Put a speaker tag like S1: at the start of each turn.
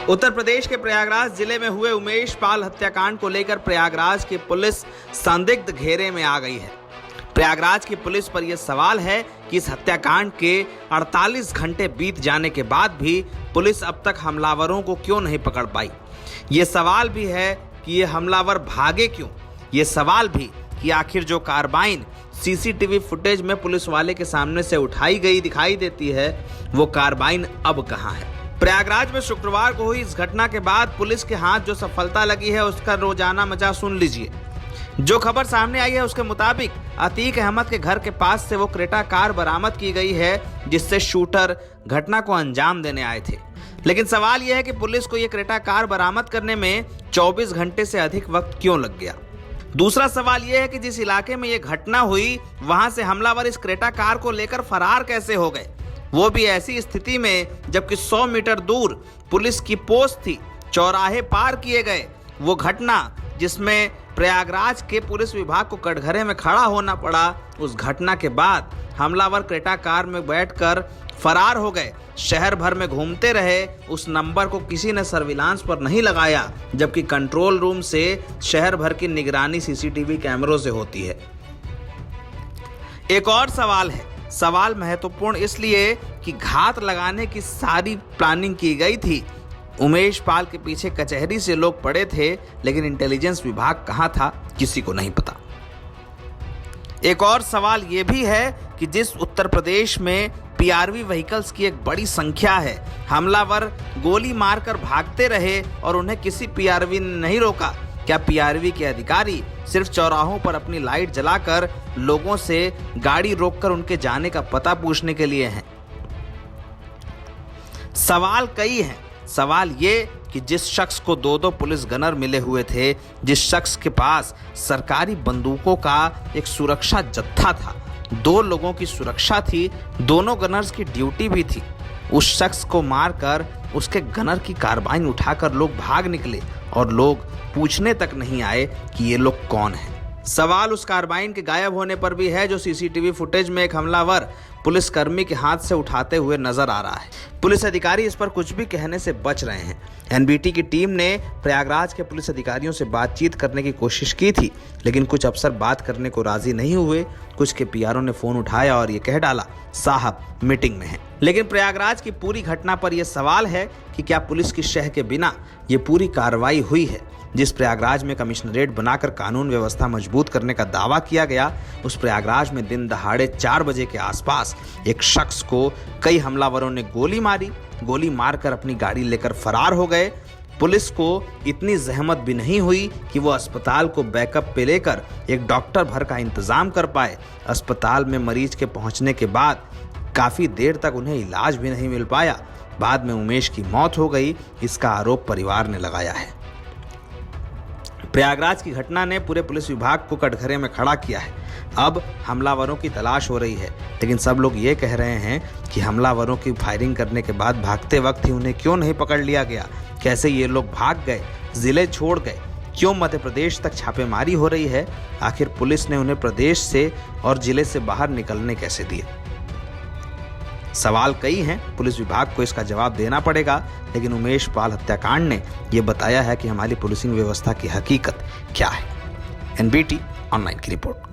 S1: उत्तर प्रदेश के प्रयागराज जिले में हुए उमेश पाल हत्याकांड को लेकर प्रयागराज की पुलिस संदिग्ध घेरे में आ गई है। प्रयागराज की पुलिस पर यह सवाल है कि इस हत्याकांड के 48 घंटे बीत जाने के बाद भी पुलिस अब तक हमलावरों को क्यों नहीं पकड़ पाई। ये सवाल भी है कि ये हमलावर भागे क्यों। ये सवाल भी कि आखिर जो कार्बाइन सीसीटीवी फुटेज में पुलिस वाले के सामने से उठाई गई दिखाई देती है, वो कार्बाइन अब कहां है। प्रयागराज में शुक्रवार को हुई इस घटना के बाद पुलिस के हाथ जो सफलता लगी है उसका रोजाना मजा सुन लीजिए। जो खबर सामने आई है उसके मुताबिक अतीक अहमद के घर के पास से वो क्रेटा कार बरामद की गई है जिससे शूटर घटना को अंजाम देने आए थे। लेकिन सवाल यह है कि पुलिस को यह क्रेटा कार बरामद करने में 24 घंटे से अधिक वक्त क्यों लग गया। दूसरा सवाल यह है कि जिस इलाके में यह घटना हुई वहां से हमलावर इस क्रेटा कार को लेकर फरार कैसे हो गए, वो भी ऐसी स्थिति में जबकि 100 मीटर दूर पुलिस की पोस्ट थी, चौराहे पार किए गए। वो घटना जिसमें प्रयागराज के पुलिस विभाग को कटघरे में खड़ा होना पड़ा, उस घटना के बाद हमलावर क्रेटा कार में बैठकर फरार हो गए, शहर भर में घूमते रहे। उस नंबर को किसी ने सर्विलांस पर नहीं लगाया, जबकि कंट्रोल रूम से शहर भर की निगरानी सीसीटीवी कैमरों से होती है। एक और सवाल है, सवाल महत्वपूर्ण इसलिए कि घात लगाने की सारी प्लानिंग की गई थी। उमेश पाल के पीछे कचहरी से लोग पड़े थे, लेकिन इंटेलिजेंस विभाग कहां था किसी को नहीं पता। एक और सवाल यह भी है कि जिस उत्तर प्रदेश में पीआरवी व्हीकल्स की एक बड़ी संख्या है, हमलावर गोली मारकर भागते रहे और उन्हें किसी पीआरवी ने नहीं रोका। क्या पीआरवी के अधिकारी सिर्फ चौराहों पर अपनी लाइट जलाकर लोगों से गाड़ी रोककर उनके जाने का पता पूछने के लिए हैं? सवाल कई हैं। सवाल ये कि जिस शख्स को 2-2 पुलिस गनर मिले हुए थे, जिस शख्स के पास सरकारी बंदूकों का एक सुरक्षा जत्था था, 2 लोगों की सुरक्षा थी, दोनों गनर्स की ड्यूटी भी थी, उस शख्स को मारकर उसके गनर की कार्बाइन उठाकर लोग भाग निकले और लोग पूछने तक नहीं आए कि ये लोग कौन हैं। सवाल उस कार्बाइन के गायब होने पर भी है जो सीसीटीवी फुटेज में एक हमलावर पुलिसकर्मी के हाथ से उठाते हुए नजर आ रहा है। पुलिस अधिकारी इस पर कुछ भी कहने से बच रहे हैं। एनबीटी की टीम ने प्रयागराज के पुलिस अधिकारियों से बातचीत करने की कोशिश की थी, लेकिन कुछ अफसर बात करने को राजी नहीं हुए। कुछ के पीआरओ ने फोन उठाया और ये कह डाला, साहब मीटिंग में हैं। लेकिन प्रयागराज की पूरी घटना पर यह सवाल है कि क्या पुलिस की शह के बिना ये पूरी कार्रवाई हुई है। जिस प्रयागराज में कमिश्नरेट बनाकर कानून व्यवस्था मजबूत करने का दावा किया गया, उस प्रयागराज में दिन दहाड़े 4 बजे के आसपास एक शख्स को कई हमलावरों ने गोली मारकर अपनी गाड़ी लेकर फरार हो गए। पुलिस को इतनी जहमत भी नहीं हुई कि वो अस्पताल को बैकअप पे लेकर एक डॉक्टर भर का इंतजाम कर पाए। अस्पताल में मरीज के पहुंचने के बाद काफी देर तक उन्हें इलाज भी नहीं मिल पाया। बाद में उमेश की मौत हो गई, इसका आरोप परिवार ने लगाया है। प्रयागराज की घटना ने पूरे पुलिस विभाग को कटघरे में खड़ा किया है। अब हमलावरों की तलाश हो रही है, लेकिन सब लोग ये कह रहे हैं कि हमलावरों की फायरिंग करने के बाद भागते वक्त ही उन्हें क्यों नहीं पकड़ लिया गया। कैसे ये लोग भाग गए, जिले छोड़ गए, क्यों मध्य प्रदेश तक छापेमारी हो रही है। आखिर पुलिस ने उन्हें प्रदेश से और जिले से बाहर निकलने कैसे दिए। सवाल कई हैं, पुलिस विभाग को इसका जवाब देना पड़ेगा। लेकिन उमेश पाल हत्याकांड ने यह बताया है कि हमारी पुलिसिंग व्यवस्था की हकीकत क्या है। एनबीटी ऑनलाइन की रिपोर्ट।